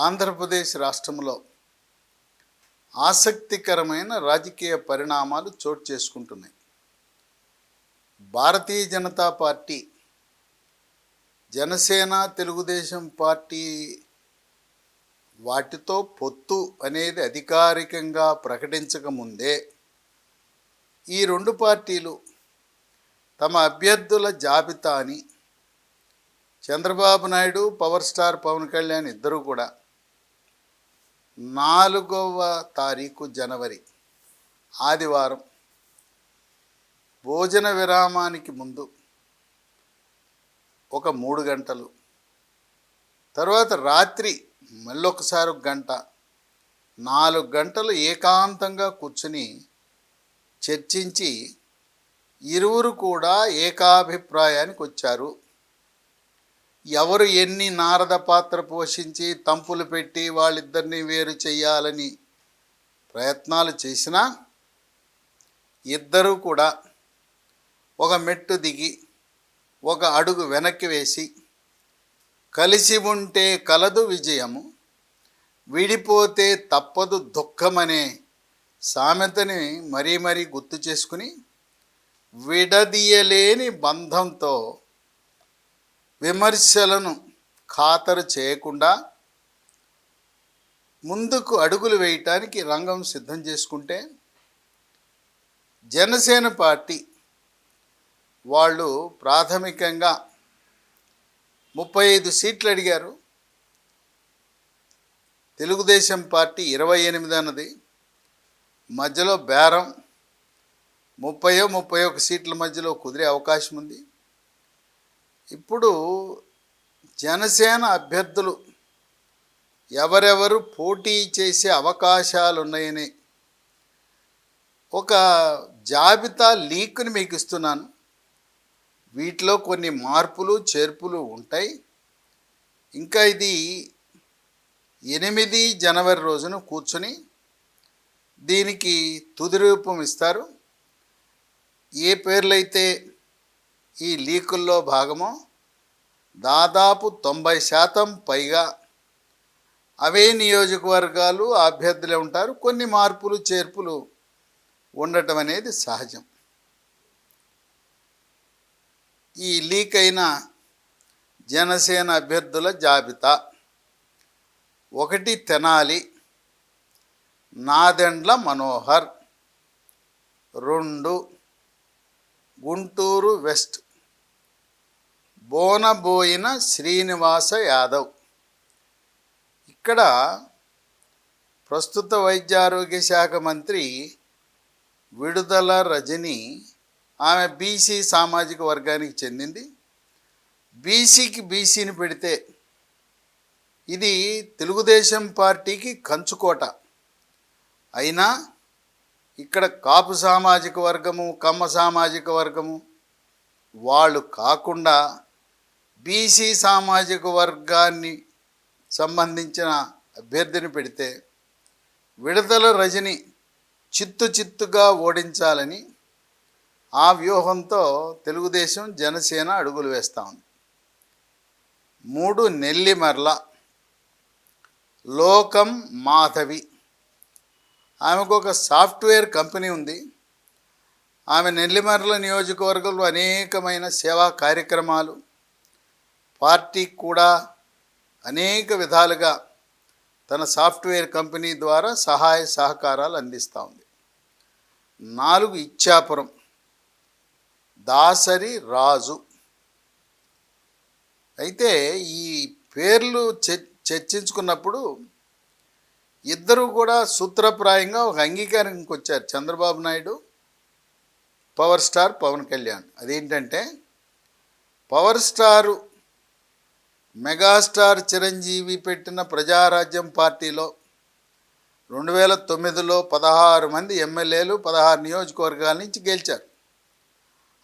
ఆంధ్రప్రదేశ్ రాష్ట్రంలో ఆసక్తికరమైన రాజకీయ పరిణామాలు చోటు చేసుకుంటున్నాయి. భారతీయ జనతా పార్టీ, జనసేన, తెలుగుదేశం పార్టీ వాటితో పొత్తు అనేది అధికారికంగా ప్రకటించకముందే ఈ రెండు పార్టీలు తమ అభ్యర్థుల జాబితాని చంద్రబాబు నాయుడు, పవర్ స్టార్ పవన్ కళ్యాణ్ ఇద్దరూ కూడా 4వ తారీఖు జనవరి ఆదివారం భోజన విరామానికి ముందు ఒక 3 గంటలు, తర్వాత రాత్రి మళ్ళొకసారి 1 గంట, 4 గంటలు ఏకాంతంగా కూర్చుని చర్చించి ఇరువురు కూడా ఏకాభిప్రాయానికి వచ్చారు. ఎవరు ఎన్ని నారద పాత్ర పోషించి తంపులు పెట్టి వాళ్ళిద్దరినీ వేరు చేయాలని ప్రయత్నాలు చేసినా ఇద్దరూ కూడా ఒక మెట్టు దిగి ఒక అడుగు వెనక్కి వేసి కలిసి ఉంటే కలదు విజయము, విడిపోతే తప్పదు దుఃఖమనే సామెతని మరీ మరీ గుర్తు చేసుకుని విడదీయలేని బంధంతో విమర్శలను ఖాతరు చేయకుండా ముందుకు అడుగులు వేయటానికి రంగం సిద్ధం చేసుకుంటే, జనసేన పార్టీ వాళ్ళు ప్రాథమికంగా 35 సీట్లు అడిగారు. తెలుగుదేశం పార్టీ 28 అన్నది. మధ్యలో బేరం 30-31 సీట్ల మధ్యలో కుదిరే అవకాశం ఉంది. ఇప్పుడు జనసేన అభ్యర్థులు ఎవరెవరు పోటీ చేసే అవకాశాలు ఉన్నాయని ఒక జాబితా లీక్ని మీకు ఇస్తున్నాను. వీటిలో కొన్ని మార్పులు చేర్పులు ఉంటాయి. ఇంకా ఇది 8 జనవరి రోజున కూర్చొని దీనికి తుది రూపం ఇస్తారు. ఏ పేర్లైతే ఈ లీకుల్లో భాగమో దాదాపు 90% పైగా అవే నియోజకవర్గాలు అభ్యర్థులే ఉంటారు. కొన్ని మార్పులు చేర్పులు ఉండటం అనేది సహజం. ఈ లీక్ అయిన జనసేన అభ్యర్థుల జాబితా: 1 తెనాలి నాదెండ్ల మనోహర్, 2 గుంటూరు వెస్ట్ బోనబోయిన శ్రీనివాస యాదవ్. ఇక్కడ ప్రస్తుత వైద్యారోగ్య శాఖ మంత్రి విడుదల రజని, ఆమె బీసీ సామాజిక వర్గానికి చెందింది. బీసీకి బీసీని పెడితే ఇది తెలుగుదేశం పార్టీకి కంచుకోట. అయినా ఇక్కడ కాపు సామాజిక వర్గము, కమ్మ సామాజిక వర్గము వాళ్ళు కాకుండా బీసీ సామాజిక వర్గాన్ని సంబంధించిన అభ్యర్థిని పెడితే విడుదల రజని చిత్తుగా ఓడించాలని ఆ వ్యూహంతో తెలుగుదేశం, జనసేన అడుగులు వేస్తూ ఉంది. 3 నెల్లిమర్ల లోకం మాధవి, ఆమెకు ఒక సాఫ్ట్వేర్ కంపెనీ ఉంది. ఆమె నెల్లిమర్ల నియోజకవర్గంలో అనేకమైన సేవా కార్యక్రమాలు, పార్టీకి కూడా అనేక విధాలుగా తన సాఫ్ట్వేర్ కంపెనీ ద్వారా సహాయ సహకారాలు అందిస్తూ ఉంది. 4 ఇచ్చాపురం దాసరి రాజు. అయితే ఈ పేర్లు చర్చించుకున్నప్పుడు ఇద్దరు కూడా సూత్రప్రాయంగా ఒక అంగీకారానికి వచ్చారు. Chandrababu Naidu, power star Pawan Kalyan. అదేంటంటే, పవర్ స్టారు మెగాస్టార్ చిరంజీవి పెట్టిన ప్రజారాజ్యం పార్టీలో 2009లో 16 మంది ఎమ్మెల్యేలు 16 నియోజకవర్గాల నుంచి గెలిచారు.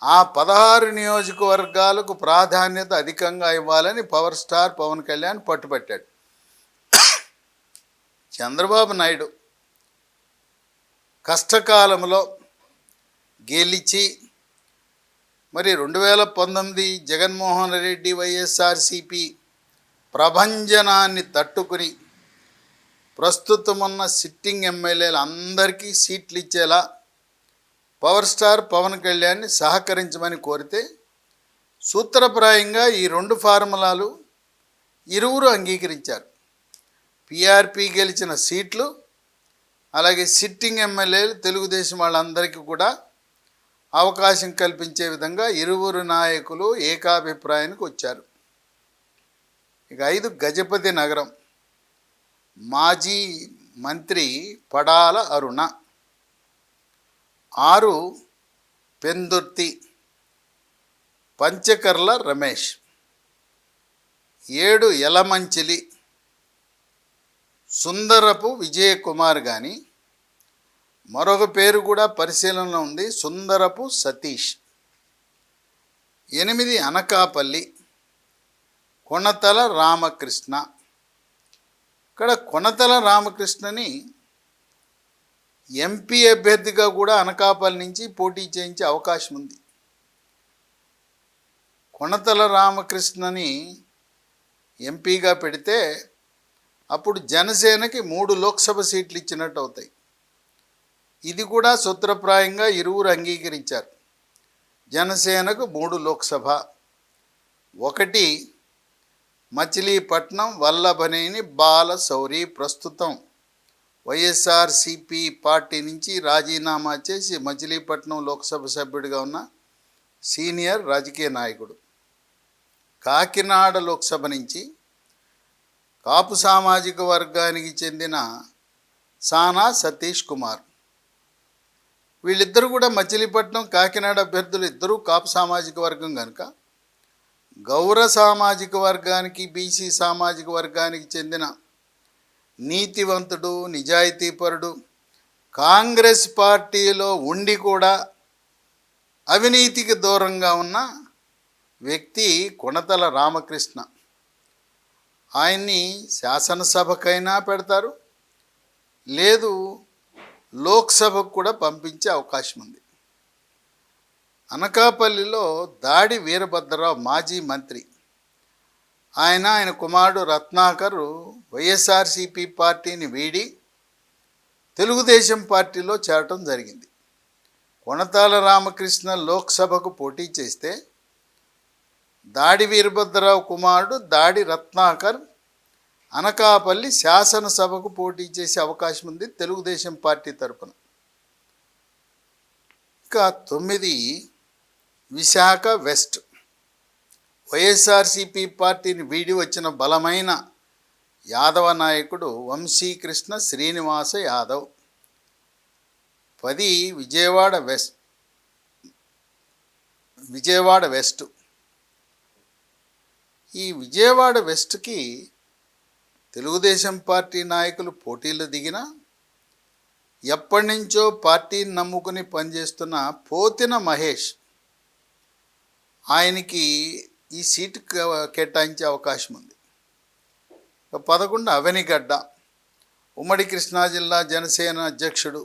ఆ 16 నియోజకవర్గాలకు ప్రాధాన్యత అధికంగా ఇవ్వాలని పవర్ స్టార్ పవన్ కళ్యాణ్ పట్టుబట్టాడు. చంద్రబాబు నాయుడు కష్టకాలంలో గెలిచి మరి 2019 జగన్మోహన్ రెడ్డి వైఎస్ఆర్సిపి ప్రభంజనాన్ని తట్టుకుని ప్రస్తుతం ఉన్న సిట్టింగ్ ఎమ్మెల్యేలు అందరికీ సీట్లు ఇచ్చేలా పవర్ స్టార్ పవన్ కళ్యాణ్ని సహకరించమని కోరితే సూత్రప్రాయంగా ఈ 2 ఫార్ములాలు ఇరువురు అంగీకరించారు. పిఆర్పి గెలిచిన సీట్లు, అలాగే సిట్టింగ్ ఎమ్మెల్యేలు తెలుగుదేశం వాళ్ళందరికీ కూడా అవకాశం కల్పించే విధంగా ఇరువురు నాయకులు ఏకాభిప్రాయానికి వచ్చారు. ఇక 5 గజపతి నగరం మాజీ మంత్రి పడాల అరుణ, 6 పెందుర్తి పంచకర్ల రమేష్, 7 యలమంచిలి సుందరపు విజయకుమార్. కానీ మరొక పేరు కూడా పరిశీలనలో ఉంది, సుందరపు సతీష్. 8 అనకాపల్లి కొనతల రామకృష్ణ. ఇక్కడ కొనతల రామకృష్ణని ఎంపీ అభ్యర్థిగా కూడా అనకాపల్లి నుంచి పోటీ చేయించే అవకాశం ఉంది. కొనతల రామకృష్ణని ఎంపీగా పెడితే అప్పుడు జనసేనకి 3 లోక్సభ సీట్లు ఇచ్చినట్టు అవుతాయి. ఇది కూడా సూత్రప్రాయంగా ఇరువురు అంగీకరించారు. జనసేనకు 3 లోక్సభ, 1 మచిలీపట్నం వల్లభనేని బాలశౌరి, ప్రస్తుతం వైఎస్ఆర్సిపి పార్టీ నుంచి రాజీనామా చేసి మచిలీపట్నం లోక్సభ సభ్యుడిగా ఉన్న సీనియర్ రాజకీయ నాయకుడు. కాకినాడ లోక్సభ నుంచి కాపు సామాజిక వర్గానికి చెందిన సానా సతీష్ కుమార్. వీళ్ళిద్దరూ కూడా మచిలీపట్నం కాకినాడ అభ్యర్థులు ఇద్దరూ కాపు సామాజిక వర్గం కనుక గౌర సామాజిక వర్గానికి, బీసీ సామాజిక వర్గానికి చెందిన నీతివంతుడు, నిజాయితీపరుడు, కాంగ్రెస్ పార్టీలో ఉండి కూడా అవినీతికి దూరంగా ఉన్న వ్యక్తి కొనతల రామకృష్ణ. ఆయన్ని శాసనసభకైనా పెడతారు, లేదు లోక్సభకు కూడా పంపించే అవకాశం ఉంది. అనకాపల్లిలో దాడి వీరభద్రరావు మాజీ మంత్రి, ఆయన కుమారుడు రత్నాకర్ వైఎస్ఆర్సిపి పార్టీని వీడి తెలుగుదేశం పార్టీలో చేరటం జరిగింది. కొనతాల రామకృష్ణ లోక్సభకు పోటీ చేస్తే దాడి వీరభద్రరావు కుమారుడు దాడి రత్నాకర్ అనకాపల్లి శాసనసభకు పోటీ చేసే అవకాశం ఉంది తెలుగుదేశం పార్టీ తరపున. ఇక 9 విశాఖ వెస్ట్, వైఎస్ఆర్సిపి పార్టీని వీడి వచ్చిన బలమైన యాదవ నాయకుడు వంశీకృష్ణ శ్రీనివాస యాదవ్. 10 విజయవాడ వెస్ట్. ఈ విజయవాడ వెస్ట్కి తెలుగుదేశం పార్టీ నాయకులు పోటీలు దిగిన ఎప్పటి నుంచో పార్టీని నమ్ముకుని పనిచేస్తున్న పోతిన మహేష్, ఆయనకి ఈ సీటు కేటాయించే అవకాశం ఉంది. 11 అవనిగడ్డ, ఉమ్మడి కృష్ణా జిల్లా జనసేన అధ్యక్షుడు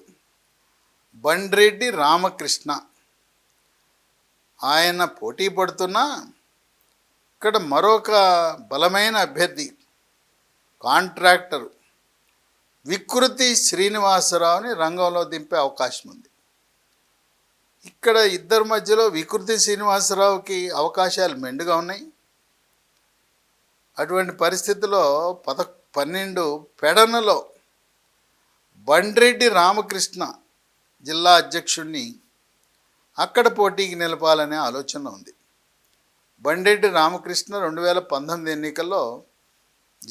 బండ్రెడ్డి రామకృష్ణ. ఆయన పోటీ పడుతున్నా ఇక్కడ మరొక బలమైన అభ్యర్థి కాంట్రాక్టర్ వికృతి శ్రీనివాసరావుని రంగంలో దింపే అవకాశం ఉంది. ఇక్కడ ఇద్దరి మధ్యలో వికృతి శ్రీనివాసరావుకి అవకాశాలు మెండుగా ఉన్నాయి. అటువంటి పరిస్థితుల్లో 12 పెడనలో బండ్రెడ్డి రామకృష్ణ జిల్లా అధ్యక్షుడిని అక్కడ పోటీకి నిలపాలనే ఆలోచన ఉంది. బండ్రెడ్డి రామకృష్ణ 2019 ఎన్నికల్లో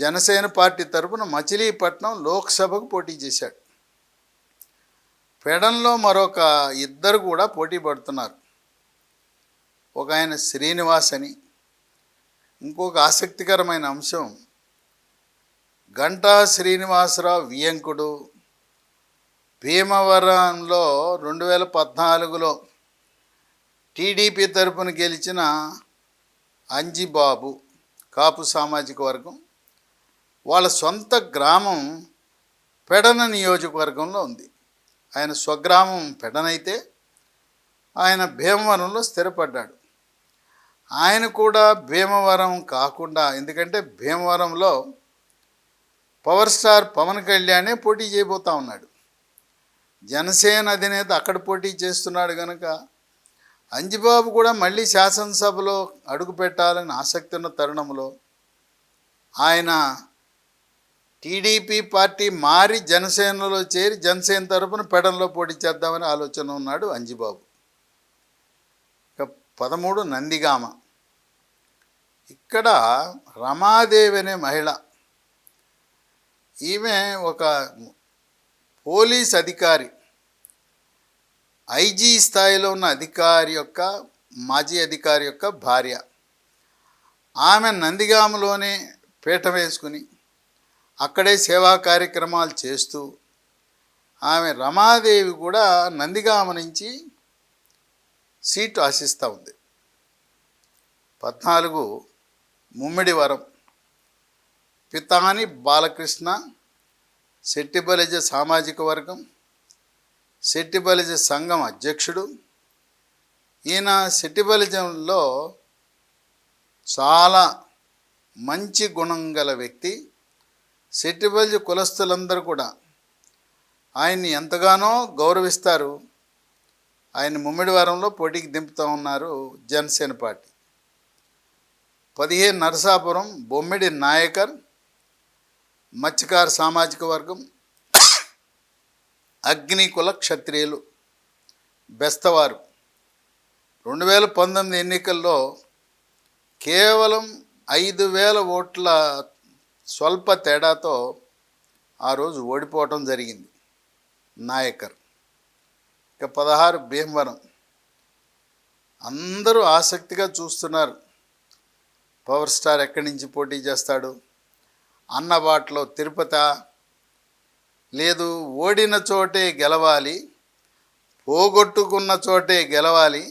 జనసేన పార్టీ తరపున మచిలీపట్నం లోక్సభకు పోటీ చేశాడు. పెడన్లో మరొక 2 కూడా పోటీ పడుతున్నారు. ఒక ఆయన శ్రీనివాస్ అని. ఇంకొక ఆసక్తికరమైన అంశం, గంటా శ్రీనివాసరావు వియంకుడు భీమవరంలో 2014లో టీడీపీ తరపున గెలిచిన అంజిబాబు, కాపు సామాజిక వర్గం. వాళ్ళ సొంత గ్రామం పెడన నియోజకవర్గంలో ఉంది. ఆయన స్వగ్రామం పెడనైతే ఆయన భీమవరంలో స్థిరపడ్డాడు. ఆయన కూడా భీమవరం కాకుండా, ఎందుకంటే భీమవరంలో పవర్ స్టార్ పవన్ కళ్యాణే పోటీ చేయబోతా ఉన్నాడు. జనసేన అధినేత అక్కడ పోటీ చేస్తున్నాడు కనుక అంజిబాబు కూడా మళ్ళీ శాసనసభలో అడుగు పెట్టాలని ఆసక్తి ఉన్న తరుణంలో ఆయన టీడీపీ పార్టీ మారి జనసేనలో చేరి జనసేన తరపున పెడంలో పోటీ చేద్దామని ఆలోచన ఉన్నాడు అంజిబాబు. ఇక 13 నందిగామ. ఇక్కడ రమాదేవి అనే మహిళ, ఈమె ఒక పోలీస్ అధికారి, ఐజీ స్థాయిలో ఉన్న అధికారి యొక్క మాజీ అధికారి యొక్క భార్య. ఆమె నందిగామలోనే పీట వేసుకుని అక్కడే సేవా కార్యక్రమాలు చేస్తూ ఆమె రమాదేవి కూడా నందిగామ నుంచి సీటు ఆశిస్తూ ఉంది. 14 ముమ్మిడివరం. పితాని బాలకృష్ణ శెట్టిబలిజ సామాజిక వర్గం, శెట్టిబలిజ సంఘం అధ్యక్షుడు. ఈయన శెట్టిబలిజంలో చాలా మంచి గుణం గల వ్యక్తి. శెట్టిబలిజ కులస్తులందరూ కూడా ఆయన్ని ఎంతగానో గౌరవిస్తారు. ఆయన ముమ్మిడివారంలో పోటీకి దింపుతూ ఉన్నారు జనసేన పార్టీ. 15 నరసాపురం. బొమ్మిడి నాయకర్ మత్స్యకార సామాజిక వర్గం, అగ్నికుల క్షత్రియులు, బెస్తవారు. 2019 ఎన్నికల్లో కేవలం 5,000 ఓట్ల స్వల్ప తేడాతో ఆ రోజు ఓడిపోవటం జరిగింది నాయకర్. ఇక 16 భీమవరం. అందరూ ఆసక్తిగా చూస్తున్నారు పవర్ స్టార్ ఎక్కడి నుంచి పోటీ చేస్తాడు. అన్నబాట్లో తిరుపతి, లేదు ఓడిన చోటే గెలవాలి, పోగొట్టుకున్న చోటే గెలవాలి.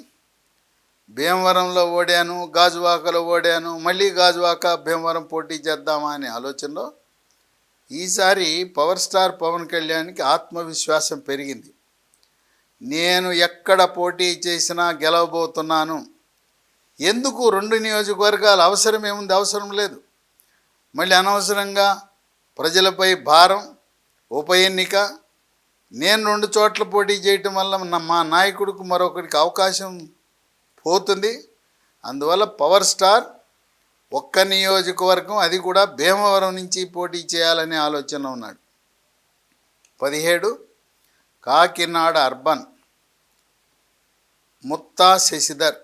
భీమవరంలో ఓడాను, గాజువాకలో ఓడాను, మళ్ళీ గాజువాక భీమవరం పోటీ చేద్దామా అనే ఆలోచనలో ఈసారి పవర్ స్టార్ పవన్ కళ్యాణ్కి ఆత్మవిశ్వాసం పెరిగింది. నేను ఎక్కడ పోటీ చేసినా గెలవబోతున్నాను. ఎందుకు 2 నియోజకవర్గాలు? అవసరం ఏముంది? అవసరం లేదు. మళ్ళీ అనవసరంగా ప్రజలపై భారం, ఉప ఎన్నిక. నేను 2 చోట్ల పోటీ చేయటం వల్ల మా నాయకుడికి మరొకరికి అవకాశం పోతుంది. అందువల్ల పవర్ స్టార్ ఒక్క నియోజకవర్గం, అది కూడా భీమవరం నుంచి పోటీ చేయాలనే ఆలోచన ఉన్నాడు. 17 కాకినాడ అర్బన్. ముత్తా శశిధర్.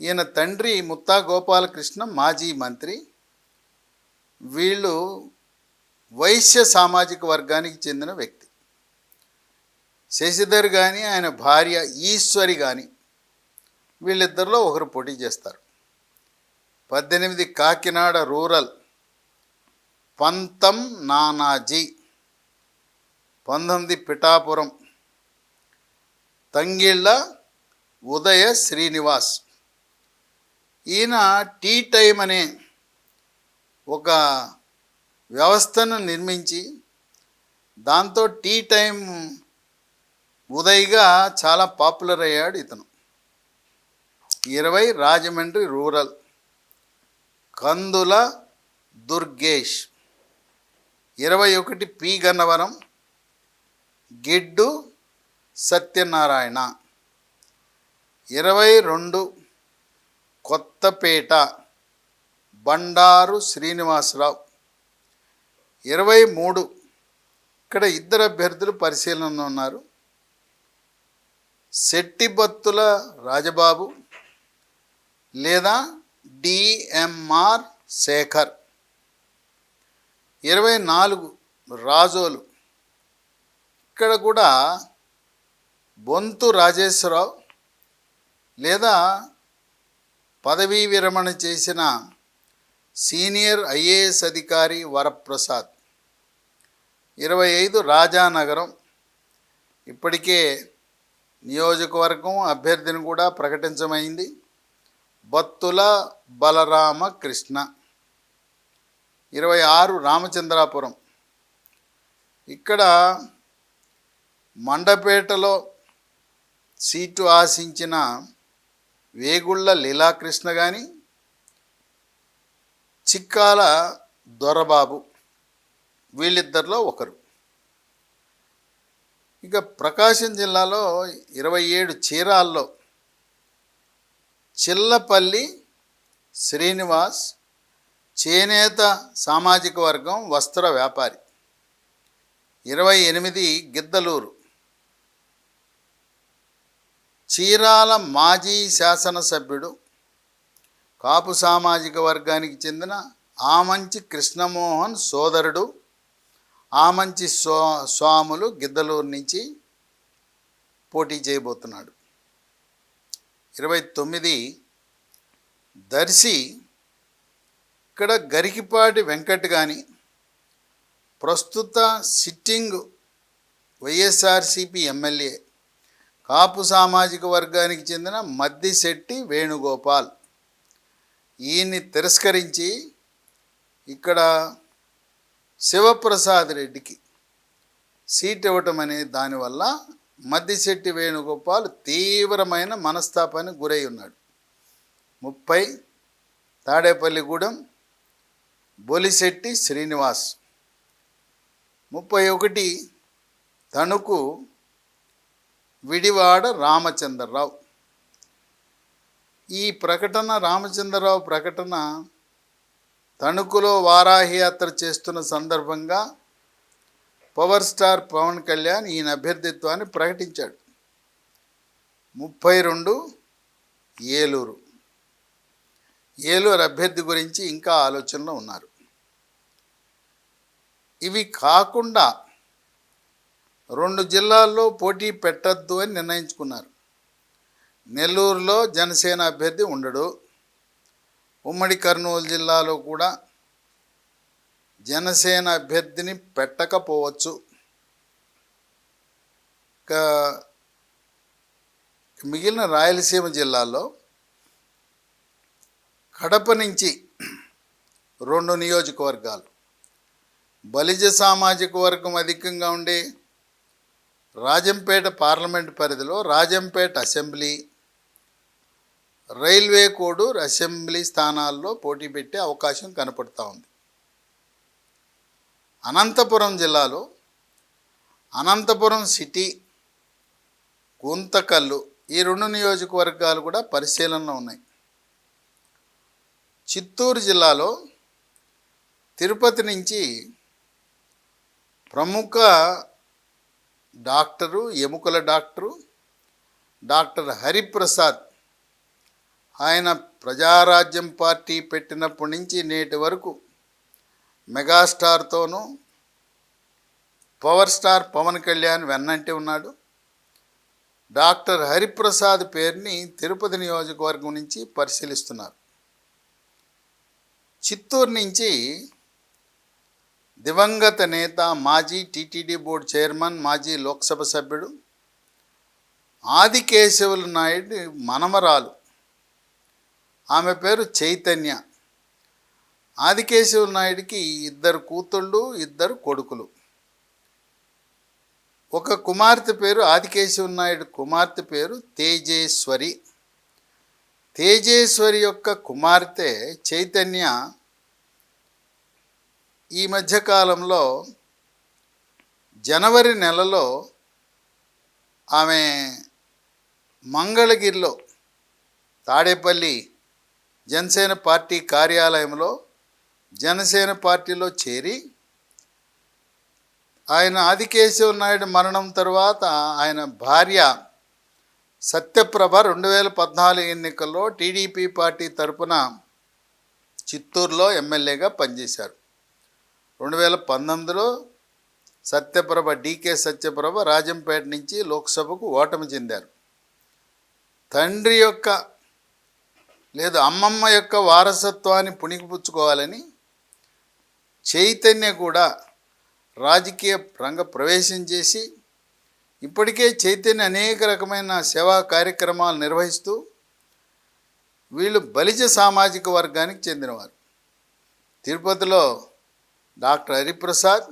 ఈయన తండ్రి ముత్తా గోపాలకృష్ణ మాజీ మంత్రి. వీళ్ళు వైశ్య సామాజిక వర్గానికి చెందిన వ్యక్తి. శశిధర్ కానీ ఆయన భార్య ఈశ్వరి కానీ వీళ్ళిద్దరిలో ఒకరు పోటీ చేస్తారు. 18 కాకినాడ రూరల్. పంతం నానాజీ. 19 పిఠాపురం. తంగిళ్ళ ఉదయ శ్రీనివాస్. ఈయన టీ టైం అనే ఒక వ్యవస్థను నిర్మించి దాంతో టీ టైం ఉదయ్గా చాలా పాపులర్ అయ్యాడు ఇతను. 20 రాజమండ్రి రూరల్. కందుల దుర్గేష్. 21 పి గన్నవరం. గిడ్డు సత్యనారాయణ. 22 కొత్తపేట బండారు శ్రీనివాసరావు. 23 ఇక్కడ ఇద్దరు అభ్యర్థులు పరిశీలనలో ఉన్నారు. శెట్టిబత్తుల రాజబాబు లేదా డిఎంఆర్ శేఖర్. 24 రాజోలు. ఇక్కడ కూడా బొంతు రాజేశ్వరరావు లేదా పదవీ విరమణ చేసిన సీనియర్ ఐఏఎస్ అధికారి వరప్రసాద్. 25 రాజానగరం. ఇప్పటికే నియోజకవర్గం అభ్యర్థిని కూడా ప్రకటించమైంది. బత్తుల బలరామకృష్ణ. 26 రామచంద్రాపురం. ఇక్కడ మండపేటలో సీటు ఆశించిన వేగుళ్ళ లీలాకృష్ణ కానీ, చిక్కాల దొరబాబు. వీళ్ళిద్దరిలో ఒకరు. ఇక ప్రకాశం జిల్లాలో 27 చీరాల్లో చిల్లపల్లి శ్రీనివాస్ చేనేత సామాజిక వర్గం వస్త్ర వ్యాపారి. 28 గిద్దలూరు చీరాల మాజీ శాసనసభ్యుడు కాపు సామాజిక వర్గానికి చెందిన ఆమంచి కృష్ణమోహన్ సోదరుడు ఆమంచి స్వాములు గిద్దలూరు నుంచి పోటీ చేయబోతున్నాడు. 29 దర్శి ఇక్కడ గరికిపాటి వెంకట్ గాని ప్రస్తుత సిట్టింగ్ వైఎస్ఆర్సిపి ఎమ్మెల్యే కాపు సామాజిక వర్గానికి చెందిన మద్దిశెట్టి వేణుగోపాల్ ఈయన్ని తిరస్కరించి ఇక్కడ శివప్రసాద్ రెడ్డికి సీట్ ఇవ్వటం అనే దానివల్ల మద్దిశెట్టి వేణుగోపాల్ తీవ్రమైన మనస్తాపానికి గురై ఉన్నాడు. 30 తాడేపల్లిగూడెం బొలిశెట్టి శ్రీనివాస్. 31 తణుకు విడివాడ రామచంద్రరావు. ఈ ప్రకటన రామచంద్రరావు ప్రకటన తణుకులో వారాహి యాత్ర చేస్తున్న సందర్భంగా పవర్ స్టార్ పవన్ కళ్యాణ్ ఈయన అభ్యర్థిత్వాన్ని ప్రకటించాడు. 32 ఏలూరు అభ్యర్థి గురించి ఇంకా ఆలోచనలో ఉన్నారు. ఇవి కాకుండా 2 జిల్లాల్లో పోటీ పెట్టద్దు అని నిర్ణయించుకున్నారు. నెల్లూరులో జనసేన అభ్యర్థి ఉండడు. ఉమ్మడి కర్నూలు జిల్లాలో కూడా జనసేన అభ్యర్థిని పెట్టకపోవచ్చు. మిగిలిన రాయలసీమ జిల్లాల్లో కడప నుంచి 2 నియోజకవర్గాలు బలిజ సామాజిక వర్గం అధికంగా ఉండే రాజంపేట పార్లమెంట్ పరిధిలో Rajampet assembly, railway Koduru assembly స్థానాల్లో పోటీ పెట్టే అవకాశం కనపడుతూ ఉంది. అనంతపురం జిల్లాలో అనంతపురం సిటీ, గుంతకల్లు ఈ 2 నియోజకవర్గాలు కూడా పరిశీలనలో ఉన్నాయి. చిత్తూరు జిల్లాలో తిరుపతి నుంచి ప్రముఖ డాక్టరు, ఎముకల డాక్టర్ హరిప్రసాద్, ఆయన ప్రజారాజ్యం పార్టీ పెట్టినప్పటి నుంచి నేటి వరకు మెగాస్టార్తోనూ పవర్ స్టార్ పవన్ కళ్యాణ్ వెన్నంటి ఉన్నాడు. డాక్టర్ హరిప్రసాద్ పేరుని తిరుపతి నియోజకవర్గం నుంచి పరిశీలిస్తున్నారు. చిత్తూరు నుంచి దివంగత నేత, మాజీ టీటీడీ బోర్డు చైర్మన్, మాజీ లోక్సభ సభ్యుడు ఆదికేశవులు నాయుడు మనమరాలు, ఆమె పేరు చైతన్య. ఆదికేశవులు నాయుడికి 2 కూతుళ్ళు, 2 కొడుకులు. ఒక కుమార్తె పేరు ఆదికేశవులు నాయుడు కుమార్తె పేరు తేజేశ్వరి. తేజేశ్వరి యొక్క కుమార్తె చైతన్య ఈ మధ్యకాలంలో జనవరి నెలలో ఆమె మంగళగిరిలో తాడేపల్లి జనసేన పార్టీ కార్యాలయంలో జనసేన పార్టీలో చేరి ఆయన ఆదికేశవ నాయుడు మరణం తర్వాత ఆయన భార్య సత్యప్రభ 2014 ఎన్నికల్లో టీడీపీ పార్టీ తరపున చిత్తూరులో ఎమ్మెల్యేగా పనిచేశారు. 2019లో సత్యప్రభ రాజంపేట నుంచి లోక్సభకు ఓటమి చెందారు. తండ్రి యొక్క లేదు అమ్మమ్మ యొక్క వారసత్వాన్ని పుణికిపుచ్చుకోవాలని చైతన్య కూడా రాజకీయ రంగ ప్రవేశం చేసి ఇప్పటికే చైతన్య అనేక రకమైన సేవా కార్యక్రమాలు నిర్వహిస్తూ వీళ్ళు బలిజ సామాజిక వర్గానికి చెందినవారు. తిరుపతిలో డాక్టర్ హరిప్రసాద్,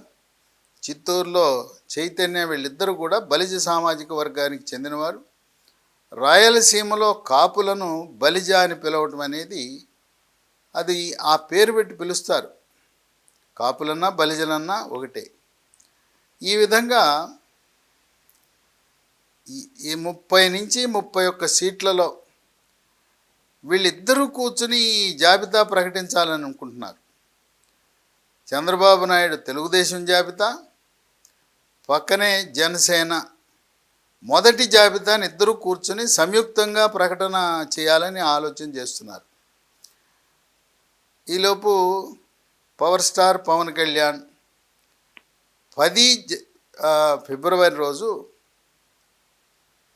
చిత్తూరులో చైతన్య, వీళ్ళిద్దరూ కూడా బలిజ సామాజిక వర్గానికి చెందినవారు. రాయలసీమలో కాపులను బలిజ అని పిలవటం అనేది అది ఆ పేరు పెట్టి పిలుస్తారు. కాపులన్నా బలిజలన్నా ఒకటే. ఈ విధంగా ఈ 30 నుంచి 31 సీట్లలో వీళ్ళిద్దరూ కూర్చుని జాబితా ప్రకటించాలని అనుకుంటున్నారు. చంద్రబాబు నాయుడు తెలుగుదేశం జాబితా, పక్కనే జనసేన మొదటి జాబితాని ఇద్దరు కూర్చుని సంయుక్తంగా ప్రకటన చేయాలని ఆలోచన చేస్తున్నారు. ఈలోపు పవర్ స్టార్ పవన్ కళ్యాణ్ 10 ఫిబ్రవరి రోజు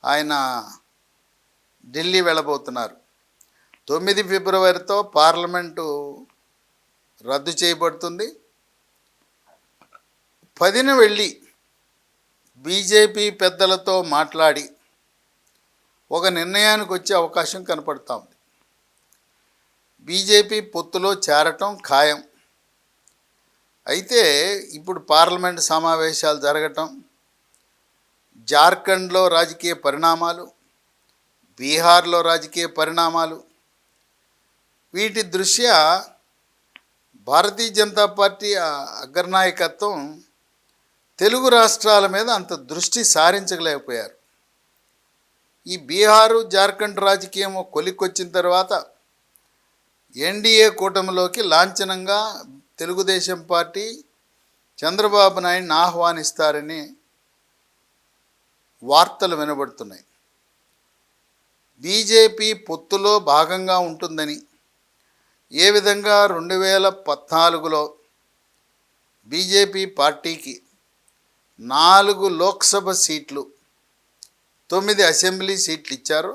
ఆయన ఢిల్లీ వెళ్ళబోతున్నారు. 9 ఫిబ్రవరితో పార్లమెంటు రద్దు చేయబడుతుంది. 10న వెళ్ళి బీజేపీ పెద్దలతో మాట్లాడి ఒక నిర్ణయానికి వచ్చే అవకాశం కనపడుతూ ఉంది. బీజేపీ పొత్తులో చేరటం ఖాయం. అయితే ఇప్పుడు పార్లమెంట్ సమావేశాలు జరగటం, జార్ఖండ్లో రాజకీయ పరిణామాలు, బీహార్లో రాజకీయ పరిణామాలు, వీటి దృష్ట్యా భారతీయ జనతా పార్టీ అగ్రనాయకత్వం తెలుగు రాష్ట్రాల మీద అంత దృష్టి సారించలేకపోయారు. ఈ బీహారు జార్ఖండ్ రాజకీయం కొలిక్కొచ్చిన తర్వాత ఎన్డీఏ కూటమిలోకి లాంఛనంగా తెలుగుదేశం పార్టీ చంద్రబాబు నాయుడిని ఆహ్వానిస్తారని వార్తలు వినబడుతున్నాయి. బీజేపీ పొత్తులో భాగంగా ఉంటుందని, ఏ విధంగా 2014లో బీజేపీ పార్టీకి 4 లోక్సభ సీట్లు, 9 అసెంబ్లీ సీట్లు ఇచ్చారు.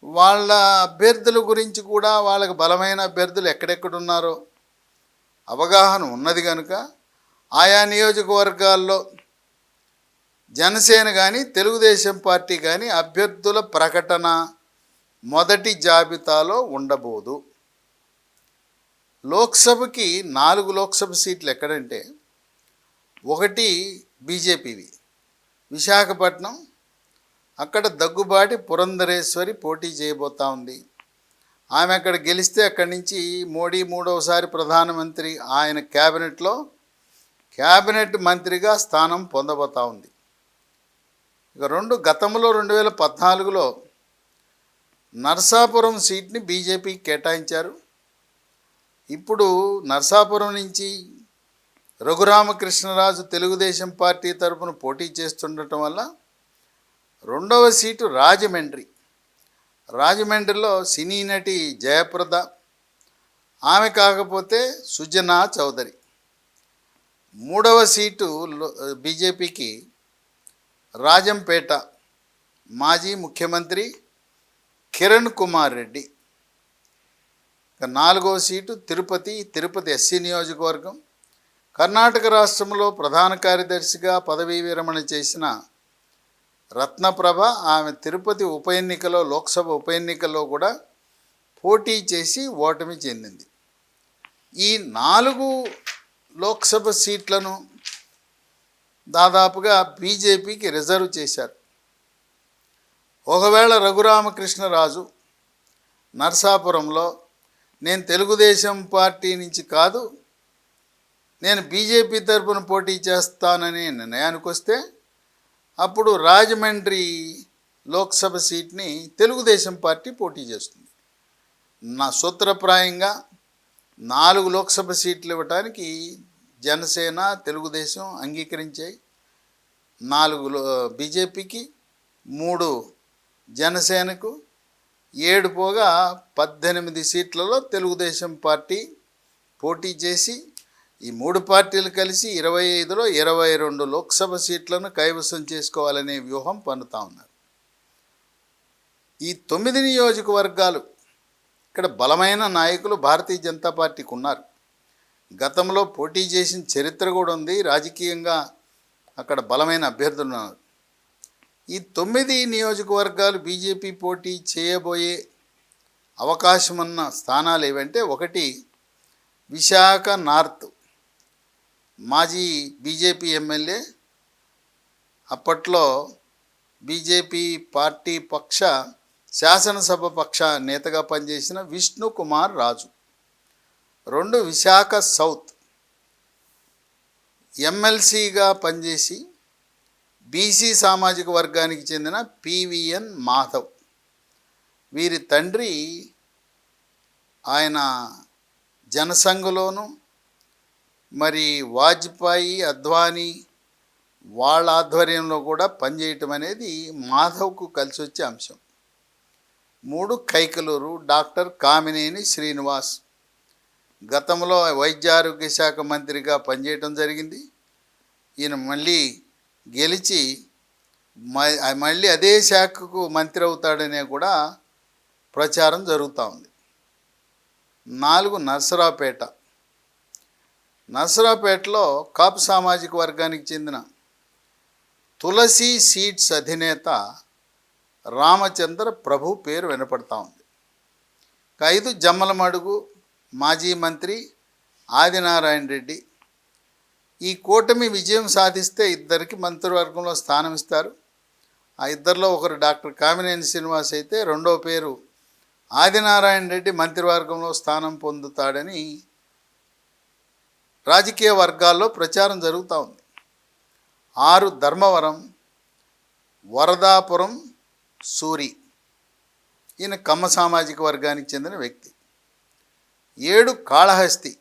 వాళ్ళ అభ్యర్థుల గురించి కూడా వాళ్ళకి బలమైన అభ్యర్థులు ఎక్కడెక్కడున్నారో అవగాహన ఉన్నది కనుక ఆయా నియోజకవర్గాల్లో జనసేన కానీ తెలుగుదేశం పార్టీ కానీ అభ్యర్థుల ప్రకటన మొదటి జాబితాలో ఉండబోదు. లోక్సభకి 4 లోక్సభ సీట్లు ఎక్కడంటే, ఒకటి బీజేపీవి విశాఖపట్నం, అక్కడ దగ్గుబాటి పురంధరేశ్వరి పోటీ చేయబోతూ ఉంది. ఆమె అక్కడ గెలిస్తే అక్కడి నుంచి మోడీ 3వసారి ప్రధానమంత్రి, ఆయన క్యాబినెట్లో క్యాబినెట్ మంత్రిగా స్థానం పొందబోతూ ఉంది. ఇక గతంలో 2014లో నర్సాపురం సీట్ని బీజేపీకి కేటాయించారు. ఇప్పుడు నర్సాపురం నుంచి రఘురామకృష్ణరాజు తెలుగుదేశం పార్టీ తరపున పోటీ చేస్తుండటం వల్ల 2వ సీటు రాజమండ్రిలో సినీ నటి జయప్రద, ఆమె కాకపోతే సుజనా చౌదరి. 3వ సీటు బీజేపీకి రాజంపేట మాజీ ముఖ్యమంత్రి కిరణ్ కుమార్ రెడ్డి. 4వ సీటు తిరుపతి ఎస్సీ నియోజకవర్గం. కర్ణాటక రాష్ట్రంలో ప్రధాన కార్యదర్శిగా పదవీ విరమణ చేసిన రత్నప్రభ, ఆమె తిరుపతి లోక్సభ ఉప ఎన్నికల్లో కూడా పోటీ చేసి ఓటమి చెందింది. ఈ 4 లోక్సభ సీట్లను దాదాపుగా బీజేపీకి రిజర్వ్ చేశారు. ఒకవేళ రఘురామకృష్ణరాజు నర్సాపురంలో నేను తెలుగుదేశం పార్టీ నుంచి కాదు, నేను బీజేపీ తరపున పోటీ చేస్తానని నిర్ణయానికి వస్తే, అప్పుడు రాజమండ్రి లోక్సభ సీట్ని తెలుగుదేశం పార్టీ పోటీ చేస్తుంది. సూత్రప్రాయంగా 4 లోక్సభ సీట్లు ఇవ్వటానికి జనసేన తెలుగుదేశం అంగీకరించాయి. 4 బీజేపీకి, 3 జనసేనకు, 7 పోగా 18 సీట్లలో తెలుగుదేశం పార్టీ పోటీ చేసి ఈ 3 పార్టీలు కలిసి 25లో 22 లోక్సభ సీట్లను కైవసం చేసుకోవాలనే వ్యూహం పన్నుతా ఉన్నారు. ఈ 9 నియోజకవర్గాలు ఇక్కడ బలమైన నాయకులు భారతీయ జనతా పార్టీకి ఉన్నారు. గతంలో పోటీ చేసిన చరిత్ర కూడా ఉంది. రాజకీయంగా అక్కడ బలమైన అభ్యర్థులు ఉన్నారు. ఈ 9 నియోజకవర్గాలు బీజేపీ పోటీ చేయబోయే అవకాశం ఉన్న స్థానాలు ఏవంటే, ఒకటి విశాఖ నార్త్, మాజీ బీజేపీ ఎమ్మెల్యే, అప్పట్లో బీజేపీ పార్టీ శాసనసభ పక్ష నేతగా పనిచేసిన విష్ణు కుమార్ రాజు. 2 విశాఖ సౌత్, ఎమ్మెల్సీగా పనిచేసి బీసీ సామాజిక వర్గానికి చెందిన పివిఎన్ మాధవ్, వీరి తండ్రి ఆయన జనసంఘలోను, మరి వాజ్పేయి, అద్వానీ వాళ్ళ ఆధ్వర్యంలో కూడా పనిచేయటం అనేది మాధవ్కు కలిసి వచ్చే అంశం. 3 కైకలూరు డాక్టర్ కామినేని శ్రీనివాస్, గతంలో వైద్య ఆరోగ్య శాఖ మంత్రిగా పనిచేయటం జరిగింది. ఈయన మళ్ళీ గెలిచి మళ్ళీ అదే శాఖకు మంత్రి అవుతాడనే కూడా ప్రచారం జరుగుతూ ఉంది. 4 నర్సరావుపేట. నర్సరావుపేటలో కాపు సామాజిక వర్గానికి చెందిన తులసి సీడ్స్ అధినేత రామచంద్ర ప్రభు పేరు వినపడతా ఉంది. 5 జమ్మలమడుగు మాజీ మంత్రి ఆదినారాయణ రెడ్డి. ఈ కూటమి విజయం సాధిస్తే ఇద్దరికి మంత్రివర్గంలో స్థానం ఇస్తారు. ఆ ఇద్దరిలో ఒకరు డాక్టర్ కామినేని శ్రీనివాస్ అయితే రెండో పేరు ఆదినారాయణ రెడ్డి మంత్రివర్గంలో స్థానం పొందుతాడని రాజకీయ వర్గాల్లో ప్రచారం జరుగుతూ ఉంది. 6 ధర్మవరం వరదాపురం సూరి, ఈయన కమ్మ సామాజిక వర్గానికి చెందిన వ్యక్తి. 7 కాళహస్తి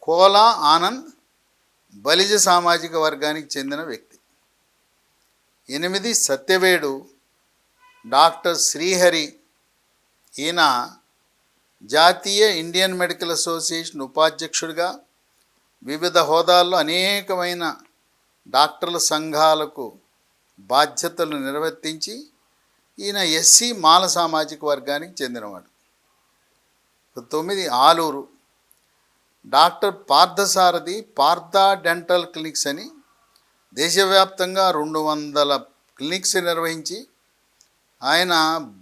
కోలా ఆనంద్ బలిజ సామాజిక వర్గానికి చెందిన వ్యక్తి. 8 సత్యవేడు డాక్టర్ శ్రీహరి, ఈయన జాతీయ ఇండియన్ మెడికల్ అసోసియేషన్ ఉపాధ్యక్షుడిగా వివిధ హోదాల్లో అనేకమైన డాక్టర్ల సంఘాలకు బాధ్యతలు నిర్వర్తించి ఈయన ఎస్సీ మాల సామాజిక వర్గానికి చెందినవాడు. 9 Aluru doctor Parthasarathy Partha dental clinics అని దేశవ్యాప్తంగా 200 క్లినిక్స్ నిర్వహించి ఆయన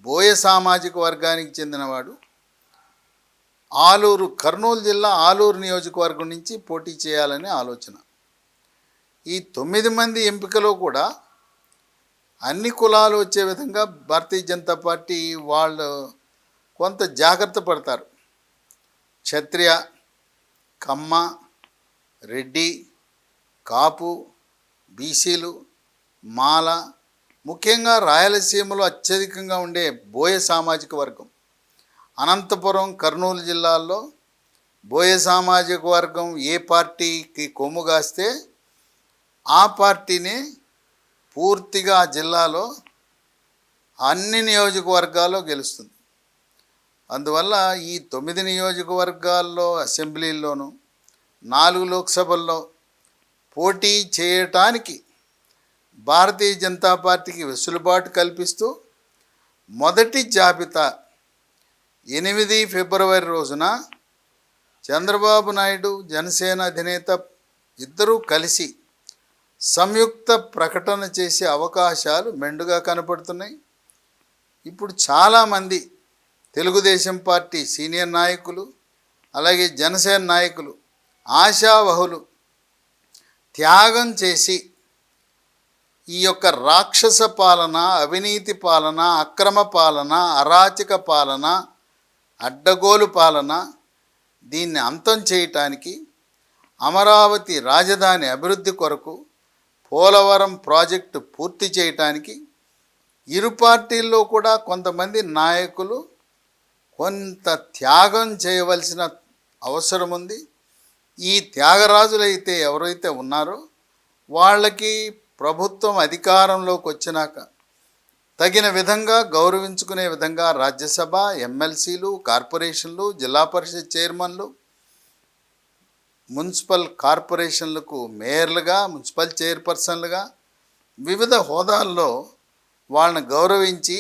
బోయ సామాజిక వర్గానికి చెందినవాడు. ఆలూరు, కర్నూలు జిల్లా ఆలూరు నియోజకవర్గం నుంచి పోటీ చేయాలనే ఆలోచన. ఈ 9 మంది ఎంపికలో కూడా అన్ని కులాలు వచ్చే విధంగా భారతీయ జనతా పార్టీ వాళ్ళు కొంత జాగ్రత్త పడతారు. క్షత్రియ, కమ్మ, రెడ్డి, కాపు, బీసీలు, మాల, ముఖ్యంగా రాయలసీమలో అత్యధికంగా ఉండే బోయ సామాజిక వర్గం. అనంతపురం, కర్నూలు జిల్లాల్లో బోయ సామాజిక వర్గం ఏ పార్టీకి కొమ్ము కాస్తే ఆ పార్టీని పూర్తిగా ఆ జిల్లాలో అన్ని నియోజకవర్గాల్లో గెలుస్తుంది. అందువల్ల ఈ 9 నియోజకవర్గాల్లో అసెంబ్లీల్లోనూ 4 లోక్సభల్లో పోటీ చేయటానికి భారతీయ జనతా పార్టీకి వెసులుబాటు కల్పిస్తూ మొదటి జాబితా 8 ఫిబ్రవరి రోజున చంద్రబాబు నాయుడు, జనసేన అధినేత ఇద్దరూ కలిసి సంయుక్త ప్రకటన చేసే అవకాశాలు మెండుగా కనపడుతున్నాయి. ఇప్పుడు చాలామంది తెలుగుదేశం పార్టీ సీనియర్ నాయకులు, అలాగే జనసేన నాయకులు, ఆశావహులు త్యాగం చేసి ఈ యొక్క రాక్షస పాలన, అవినీతి పాలన, అక్రమ పాలన, అరాచక పాలన, అడ్డగోలు పాలన, దీన్ని అంతం చేయటానికి అమరావతి రాజధాని అభివృద్ధి కొరకు పోలవరం ప్రాజెక్టు పూర్తి చేయటానికి ఇరు పార్టీల్లో కూడా కొంతమంది నాయకులు కొంత త్యాగం చేయవలసిన అవసరం ఉంది. ఈ త్యాగరాజులైతే ఎవరైతే ఉన్నారో వాళ్ళకి ప్రభుత్వం అధికారంలోకి వచ్చినాక తగిన విధంగా గౌరవించుకునే విధంగా రాజ్యసభ, ఎమ్మెల్సీలు, కార్పొరేషన్లు, జిల్లా పరిషత్ చైర్మన్లు, మున్సిపల్ కార్పొరేషన్లకు మేయర్లుగా, మున్సిపల్ చైర్పర్సన్లుగా వివిధ హోదాల్లో వాళ్ళని గౌరవించి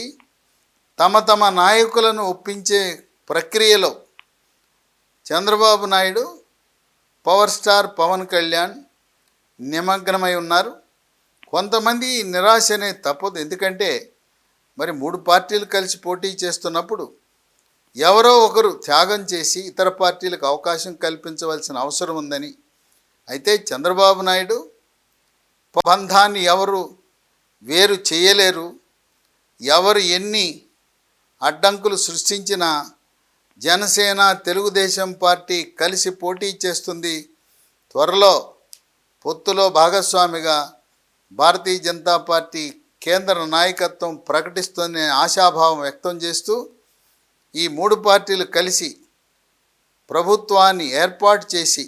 తమ నాయకులను ఒప్పించే ప్రక్రియలో చంద్రబాబు నాయుడు, పవర్ స్టార్ పవన్ కళ్యాణ్ నిమగ్నమై ఉన్నారు. కొంతమంది నిరాశ అనేది తప్పదు. ఎందుకంటే మరి 3 పార్టీలు కలిసి పోటీ చేస్తున్నప్పుడు ఎవరో ఒకరు త్యాగం చేసి ఇతర పార్టీలకు అవకాశం కల్పించవలసిన అవసరం ఉందని. అయితే చంద్రబాబు నాయుడు బంధాన్ని ఎవరు వేరు చేయలేరు. ఎవరు ఎన్ని అడ్డంకులు సృష్టించినా జనసేన, తెలుగుదేశం పార్టీ కలిసి పోటీ చేస్తుంది. త్వరలో పొత్తులో భాగస్వామిగా భారతీయ జనతా పార్టీ కేంద్ర నాయకత్వం ప్రకటిస్తుందనే ఆశాభావం వ్యక్తం చేస్తూ ఈ మూడు పార్టీలు కలిసి ప్రభుత్వాన్ని ఏర్పాటు చేసి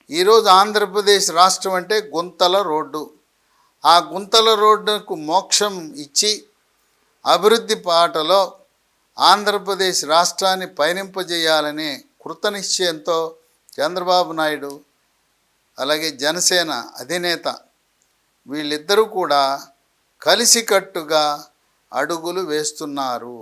ఈరోజు ఆంధ్రప్రదేశ్ రాష్ట్రం అంటే గుంతల రోడ్డు. ఆ గుంతల రోడ్డుకు మోక్షం ఇచ్చి అభివృద్ధి బాటలో ఆంధ్రప్రదేశ్ రాష్ట్రాన్ని పయనింపజేయాలనే కృతనిశ్చయంతో చంద్రబాబు నాయుడు అలాగే జనసేన అధినేత వీళ్ళిద్దరూ కూడా కలిసికట్టుగా అడుగులు వేస్తున్నారు.